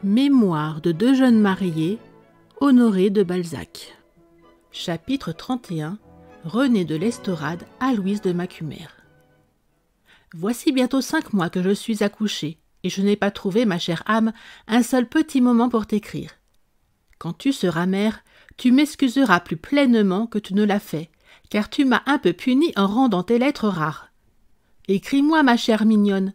Mémoires de deux jeunes mariés, Honoré de Balzac. Chapitre 31. René de l'Estorade à Louise de Macumer. Voici bientôt 5 mois que je suis accouchée, et je n'ai pas trouvé, ma chère âme, un seul petit moment pour t'écrire. Quand tu seras mère, tu m'excuseras plus pleinement que tu ne l'as fait, car tu m'as un peu punie en rendant tes lettres rares. Écris-moi, ma chère mignonne.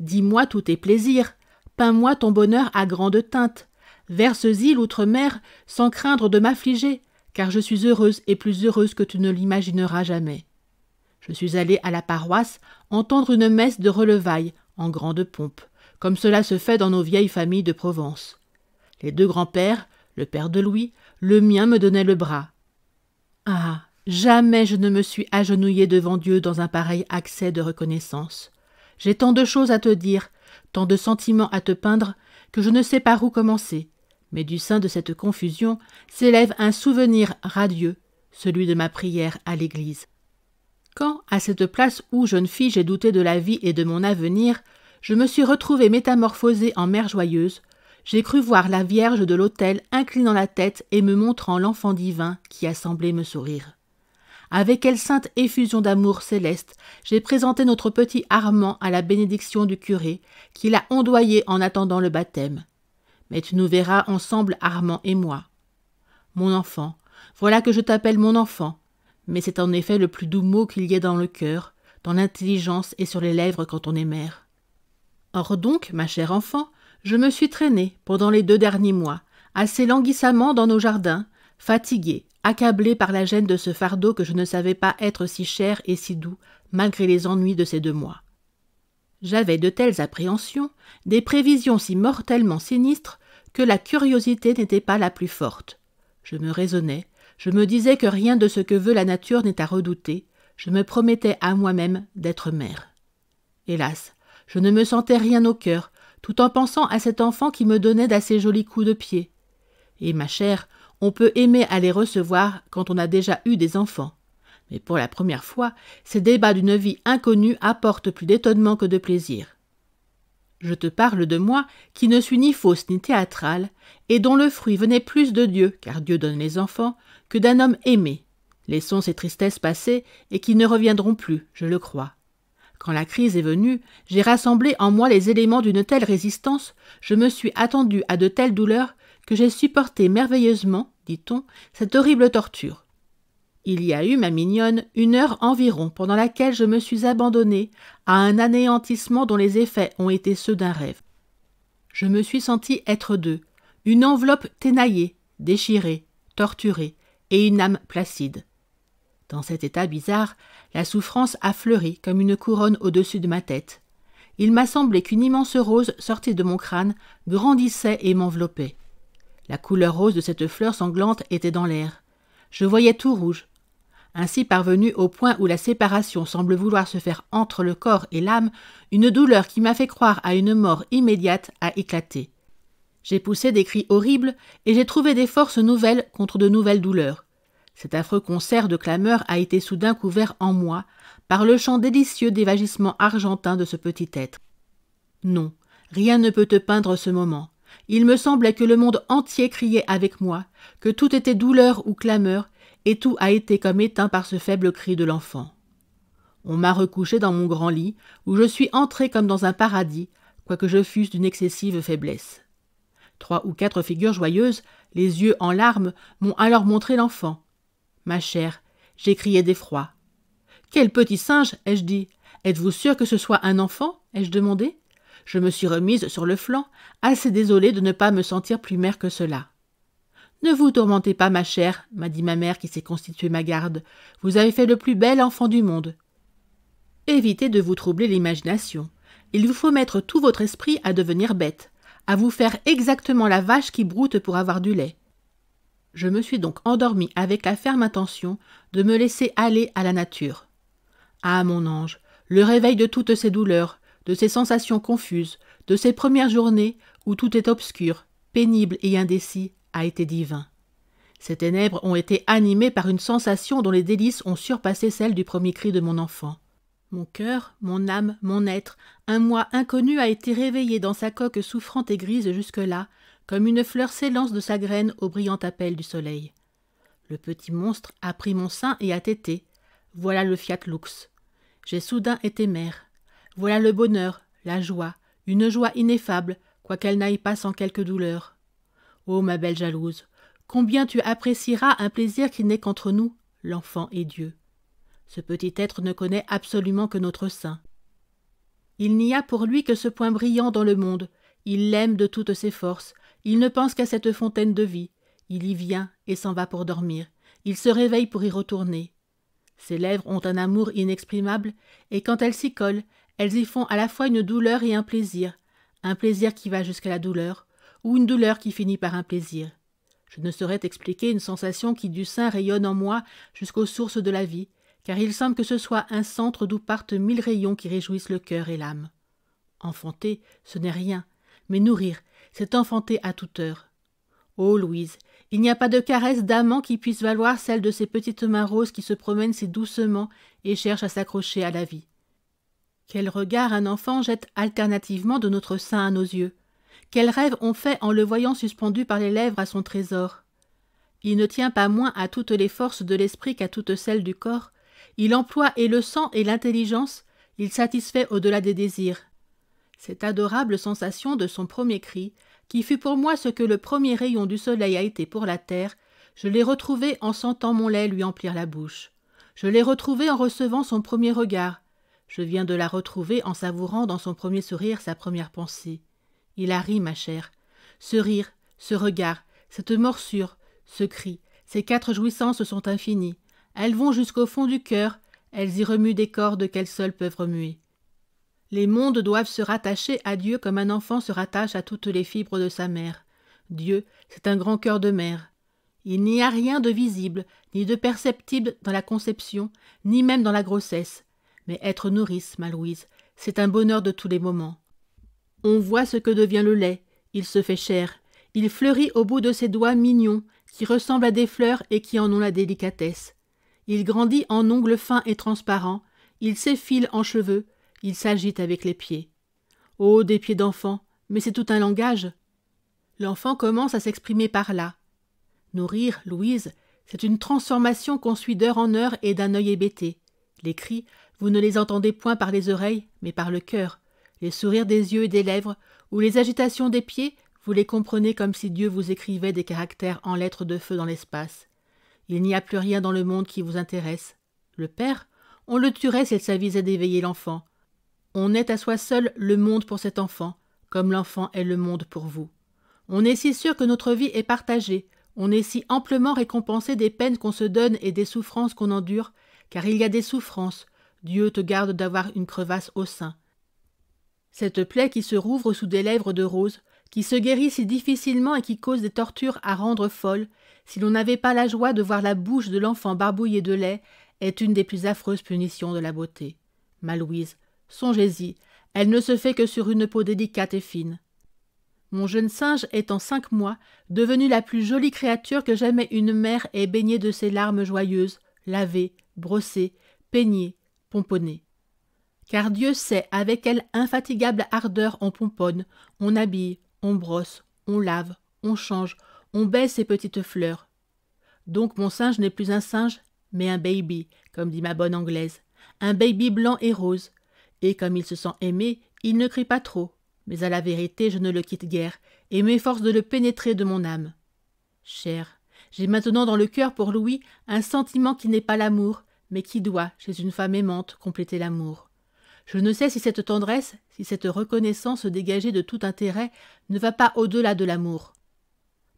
Dis-moi tous tes plaisirs, peins-moi ton bonheur à grande teinte, verse-y l'outre-mer sans craindre de m'affliger, car je suis heureuse et plus heureuse que tu ne l'imagineras jamais. Je suis allée à la paroisse entendre une messe de relevailles en grande pompe, comme cela se fait dans nos vieilles familles de Provence. Les deux grands-pères, le père de Louis, le mien me donnaient le bras. Ah, jamais je ne me suis agenouillée devant Dieu dans un pareil accès de reconnaissance. J'ai tant de choses à te dire, tant de sentiments à te peindre, que je ne sais par où commencer. Mais du sein de cette confusion s'élève un souvenir radieux, celui de ma prière à l'église. Quand, à cette place où, jeune fille, j'ai douté de la vie et de mon avenir, je me suis retrouvée métamorphosée en mère joyeuse, j'ai cru voir la Vierge de l'autel inclinant la tête et me montrant l'enfant divin qui a semblé me sourire. Avec quelle sainte effusion d'amour céleste j'ai présenté notre petit Armand à la bénédiction du curé, qui l'a ondoyé en attendant le baptême. Mais tu nous verras ensemble, Armand et moi. Mon enfant, voilà que je t'appelle mon enfant, mais c'est en effet le plus doux mot qu'il y ait dans le cœur, dans l'intelligence et sur les lèvres quand on est mère. Or donc, ma chère enfant, je me suis traînée, pendant les 2 derniers mois, assez languissamment dans nos jardins, fatiguée, accablée par la gêne de ce fardeau que je ne savais pas être si cher et si doux, malgré les ennuis de ces 2 mois. J'avais de telles appréhensions, des prévisions si mortellement sinistres, que la curiosité n'était pas la plus forte. Je me raisonnais, je me disais que rien de ce que veut la nature n'est à redouter, je me promettais à moi-même d'être mère. Hélas, je ne me sentais rien au cœur, tout en pensant à cet enfant qui me donnait d'assez jolis coups de pied. Et ma chère, on peut aimer à les recevoir quand on a déjà eu des enfants. Mais pour la première fois, ces débats d'une vie inconnue apportent plus d'étonnement que de plaisir. Je te parle de moi, qui ne suis ni fausse ni théâtrale, et dont le fruit venait plus de Dieu, car Dieu donne les enfants, que d'un homme aimé. Laissons ces tristesses passer, et qui ne reviendront plus, je le crois. Quand la crise est venue, j'ai rassemblé en moi les éléments d'une telle résistance, je me suis attendue à de telles douleurs, que j'ai supporté merveilleusement, dit-on, cette horrible torture. Il y a eu, ma mignonne, 1 heure environ pendant laquelle je me suis abandonnée à un anéantissement dont les effets ont été ceux d'un rêve. Je me suis sentie être 2, une enveloppe ténaillée, déchirée, torturée, et une âme placide. Dans cet état bizarre, la souffrance a fleuri comme une couronne au-dessus de ma tête. Il m'a semblé qu'une immense rose sortie de mon crâne grandissait et m'enveloppait. La couleur rose de cette fleur sanglante était dans l'air. Je voyais tout rouge. Ainsi parvenu au point où la séparation semble vouloir se faire entre le corps et l'âme, une douleur qui m'a fait croire à une mort immédiate a éclaté. J'ai poussé des cris horribles et j'ai trouvé des forces nouvelles contre de nouvelles douleurs. Cet affreux concert de clameurs a été soudain couvert en moi par le chant délicieux des vagissements argentins de ce petit être. Non, rien ne peut te peindre ce moment. Il me semblait que le monde entier criait avec moi, que tout était douleur ou clameur, et tout a été comme éteint par ce faible cri de l'enfant. On m'a recouché dans mon grand lit, où je suis entrée comme dans un paradis, quoique je fusse d'une excessive faiblesse. 3 ou 4 figures joyeuses, les yeux en larmes, m'ont alors montré l'enfant. Ma chère, j'ai crié d'effroi. « Quel petit singe !» ai-je dit. « Êtes-vous sûre que ce soit un enfant ?» ai-je demandé. Je me suis remise sur le flanc, assez désolée de ne pas me sentir plus mère que cela. « Ne vous tourmentez pas, ma chère, » m'a dit ma mère qui s'est constituée ma garde. « Vous avez fait le plus bel enfant du monde. » Évitez de vous troubler l'imagination. Il vous faut mettre tout votre esprit à devenir bête, à vous faire exactement la vache qui broute pour avoir du lait. Je me suis donc endormie avec la ferme intention de me laisser aller à la nature. Ah, mon ange, le réveil de toutes ces douleurs, de ces sensations confuses, de ces premières journées où tout est obscur, pénible et indécis, a été divin. Ces ténèbres ont été animées par une sensation dont les délices ont surpassé celles du premier cri de mon enfant. Mon cœur, mon âme, mon être, un moi inconnu a été réveillé dans sa coque souffrante et grise jusque-là, comme une fleur s'élance de sa graine au brillant appel du soleil. Le petit monstre a pris mon sein et a tété. Voilà le fiat lux. J'ai soudain été mère. Voilà le bonheur, la joie, une joie ineffable, quoiqu'elle n'aille pas sans quelque douleur. Ô ma belle jalouse, combien tu apprécieras un plaisir qui n'est qu'entre nous, l'enfant et Dieu. Ce petit être ne connaît absolument que notre sein. Il n'y a pour lui que ce point brillant dans le monde. Il l'aime de toutes ses forces. Il ne pense qu'à cette fontaine de vie. Il y vient et s'en va pour dormir. Il se réveille pour y retourner. Ses lèvres ont un amour inexprimable, et quand elles s'y collent, elles y font à la fois une douleur et un plaisir qui va jusqu'à la douleur, ou une douleur qui finit par un plaisir. Je ne saurais t'expliquer une sensation qui du sein rayonne en moi jusqu'aux sources de la vie, car il semble que ce soit un centre d'où partent 1000 rayons qui réjouissent le cœur et l'âme. Enfanter, ce n'est rien, mais nourrir, c'est enfanter à toute heure. Ô Louise, il n'y a pas de caresse d'amant qui puisse valoir celle de ces petites mains roses qui se promènent si doucement et cherchent à s'accrocher à la vie. Quel regard un enfant jette alternativement de notre sein à nos yeux. Quel rêve on fait en le voyant suspendu par les lèvres à son trésor. Il ne tient pas moins à toutes les forces de l'esprit qu'à toutes celles du corps. Il emploie et le sang et l'intelligence, il satisfait au-delà des désirs. Cette adorable sensation de son premier cri, qui fut pour moi ce que le premier rayon du soleil a été pour la terre, je l'ai retrouvée en sentant mon lait lui emplir la bouche. Je l'ai retrouvée en recevant son premier regard. Je viens de la retrouver en savourant dans son premier sourire sa première pensée. Il a ri, ma chère. Ce rire, ce regard, cette morsure, ce cri, ces 4 jouissances sont infinies. Elles vont jusqu'au fond du cœur, elles y remuent des cordes qu'elles seules peuvent remuer. Les mondes doivent se rattacher à Dieu comme un enfant se rattache à toutes les fibres de sa mère. Dieu, c'est un grand cœur de mère. Il n'y a rien de visible, ni de perceptible dans la conception, ni même dans la grossesse. Mais être nourrice, ma Louise, c'est un bonheur de tous les moments. On voit ce que devient le lait, il se fait chair, il fleurit au bout de ses doigts mignons, qui ressemblent à des fleurs et qui en ont la délicatesse. Il grandit en ongles fins et transparents, il s'effile en cheveux, il s'agite avec les pieds. Oh, des pieds d'enfant, mais c'est tout un langage. L'enfant commence à s'exprimer par là. Nourrir, Louise, c'est une transformation qu'on suit d'heure en heure et d'un œil hébété. Les cris, vous ne les entendez point par les oreilles, mais par le cœur. Les sourires des yeux et des lèvres, ou les agitations des pieds, vous les comprenez comme si Dieu vous écrivait des caractères en lettres de feu dans l'espace. Il n'y a plus rien dans le monde qui vous intéresse. Le père, on le tuerait s'il s'avisait d'éveiller l'enfant. On est à soi seul le monde pour cet enfant, comme l'enfant est le monde pour vous. On est si sûr que notre vie est partagée, on est si amplement récompensé des peines qu'on se donne et des souffrances qu'on endure, car il y a des souffrances, Dieu te garde d'avoir une crevasse au sein. Cette plaie qui se rouvre sous des lèvres de rose, qui se guérit si difficilement et qui cause des tortures à rendre folle, si l'on n'avait pas la joie de voir la bouche de l'enfant barbouillée de lait, est une des plus affreuses punitions de la beauté. Ma Louise, songez-y, elle ne se fait que sur une peau délicate et fine. Mon jeune singe est en 5 mois devenu la plus jolie créature que jamais une mère ait baignée de ses larmes joyeuses, lavée, brossée, peignée, pomponnée. Car Dieu sait avec quelle infatigable ardeur on pomponne, on habille, on brosse, on lave, on change, on baise ses petites fleurs. Donc mon singe n'est plus un singe, mais un baby, comme dit ma bonne Anglaise, un baby blanc et rose. Et comme il se sent aimé, il ne crie pas trop, mais à la vérité je ne le quitte guère, et m'efforce de le pénétrer de mon âme. Cher, j'ai maintenant dans le cœur pour Louis un sentiment qui n'est pas l'amour, mais qui doit, chez une femme aimante, compléter l'amour. Je ne sais si cette tendresse, si cette reconnaissance dégagée de tout intérêt ne va pas au-delà de l'amour.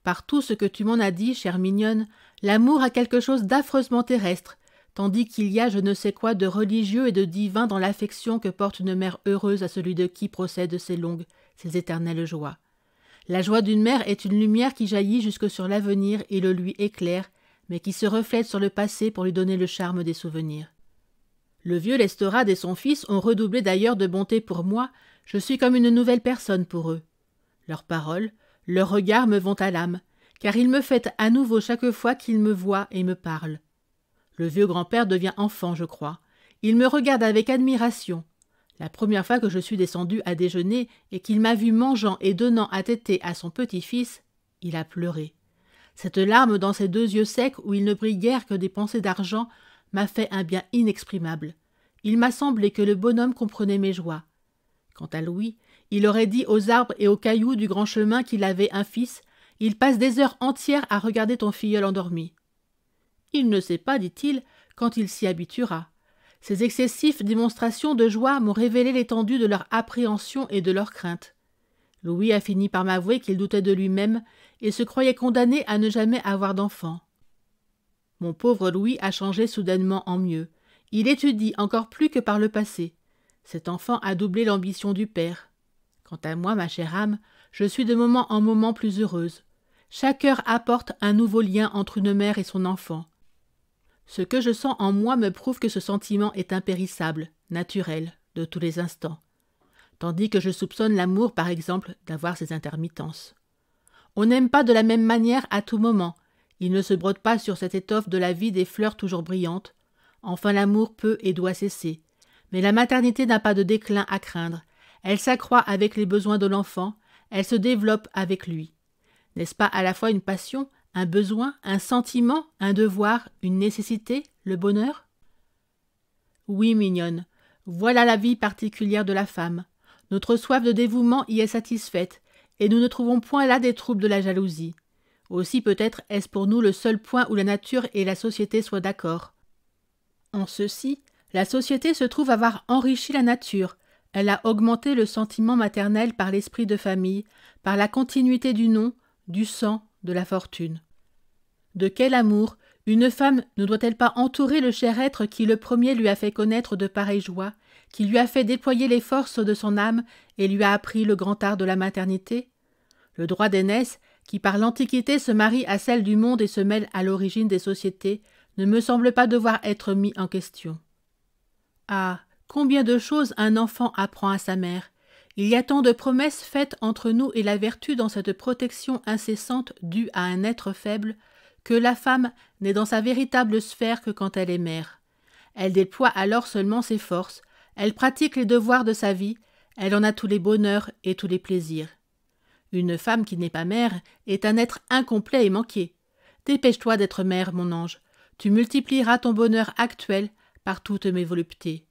Par tout ce que tu m'en as dit, chère mignonne, l'amour a quelque chose d'affreusement terrestre, tandis qu'il y a je ne sais quoi de religieux et de divin dans l'affection que porte une mère heureuse à celui de qui procèdent ses longues, ses éternelles joies. La joie d'une mère est une lumière qui jaillit jusque sur l'avenir et le lui éclaire, mais qui se reflète sur le passé pour lui donner le charme des souvenirs. Le vieux Lestrade et son fils ont redoublé d'ailleurs de bonté pour moi, je suis comme une nouvelle personne pour eux. Leurs paroles, leurs regards me vont à l'âme, car ils me fêtent à nouveau chaque fois qu'ils me voient et me parlent. Le vieux grand-père devient enfant, je crois. Il me regarde avec admiration. La première fois que je suis descendue à déjeuner et qu'il m'a vu mangeant et donnant à téter à son petit-fils, il a pleuré. Cette larme dans ses 2 yeux secs où il ne brille guère que des pensées d'argent m'a fait un bien inexprimable. Il m'a semblé que le bonhomme comprenait mes joies. Quant à Louis, il aurait dit aux arbres et aux cailloux du grand chemin qu'il avait un fils. Il passe des heures entières à regarder ton filleul endormi. Il ne sait pas, dit-il, quand il s'y habituera. Ces excessives démonstrations de joie m'ont révélé l'étendue de leur appréhension et de leur crainte. Louis a fini par m'avouer qu'il doutait de lui-même et se croyait condamné à ne jamais avoir d'enfant. Mon pauvre Louis a changé soudainement en mieux. Il étudie encore plus que par le passé. Cet enfant a doublé l'ambition du père. Quant à moi, ma chère âme, je suis de moment en moment plus heureuse. Chaque heure apporte un nouveau lien entre une mère et son enfant. Ce que je sens en moi me prouve que ce sentiment est impérissable, naturel, de tous les instants. Tandis que je soupçonne l'amour, par exemple, d'avoir ses intermittences. On n'aime pas de la même manière à tout moment. Il ne se brode pas sur cette étoffe de la vie des fleurs toujours brillantes. Enfin, l'amour peut et doit cesser. Mais la maternité n'a pas de déclin à craindre. Elle s'accroît avec les besoins de l'enfant, elle se développe avec lui. N'est-ce pas à la fois une passion, un besoin, un sentiment, un devoir, une nécessité, le bonheur? Oui, mignonne, voilà la vie particulière de la femme. Notre soif de dévouement y est satisfaite, et nous ne trouvons point là des troubles de la jalousie. Aussi peut-être est-ce pour nous le seul point où la nature et la société soient d'accord. En ceci, la société se trouve avoir enrichi la nature. Elle a augmenté le sentiment maternel par l'esprit de famille, par la continuité du nom, du sang, de la fortune. De quel amour une femme ne doit-elle pas entourer le cher être qui le premier lui a fait connaître de pareilles joies, qui lui a fait déployer les forces de son âme et lui a appris le grand art de la maternité? Le droit d'aînesse, qui par l'Antiquité se marie à celle du monde et se mêle à l'origine des sociétés, ne me semble pas devoir être mis en question. Ah, combien de choses un enfant apprend à sa mère! Il y a tant de promesses faites entre nous et la vertu dans cette protection incessante due à un être faible, que la femme n'est dans sa véritable sphère que quand elle est mère. Elle déploie alors seulement ses forces, elle pratique les devoirs de sa vie, elle en a tous les bonheurs et tous les plaisirs. Une femme qui n'est pas mère est un être incomplet et manqué. Dépêche-toi d'être mère, mon ange. Tu multiplieras ton bonheur actuel par toutes mes voluptés.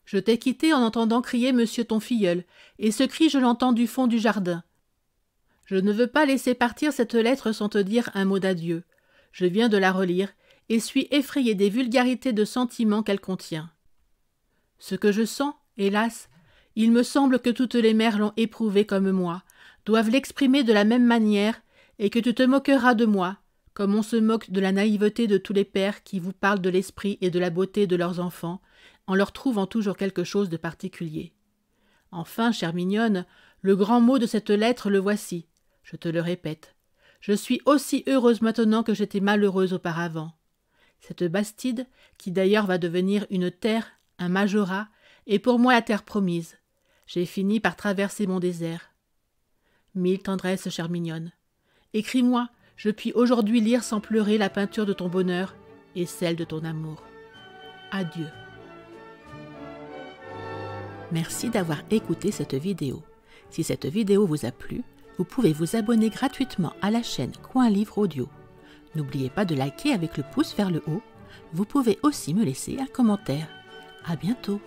Je t'ai quitté en entendant crier monsieur ton filleul, et ce cri je l'entends du fond du jardin. Je ne veux pas laisser partir cette lettre sans te dire un mot d'adieu. Je viens de la relire, et suis effrayé des vulgarités de sentiments qu'elle contient. Ce que je sens, hélas, il me semble que toutes les mères l'ont éprouvé comme moi, doivent l'exprimer de la même manière, et que tu te moqueras de moi, comme on se moque de la naïveté de tous les pères qui vous parlent de l'esprit et de la beauté de leurs enfants, en leur trouvant toujours quelque chose de particulier. Enfin, chère mignonne, le grand mot de cette lettre le voici, je te le répète. Je suis aussi heureuse maintenant que j'étais malheureuse auparavant. Cette Bastide, qui d'ailleurs va devenir une terre, un majorat, est pour moi la terre promise. J'ai fini par traverser mon désert. Mille tendresses, chère mignonne. Écris-moi, je puis aujourd'hui lire sans pleurer la peinture de ton bonheur et celle de ton amour. Adieu. Merci d'avoir écouté cette vidéo. Si cette vidéo vous a plu, vous pouvez vous abonner gratuitement à la chaîne Coin Livre Audio. N'oubliez pas de liker avec le pouce vers le haut. Vous pouvez aussi me laisser un commentaire. À bientôt.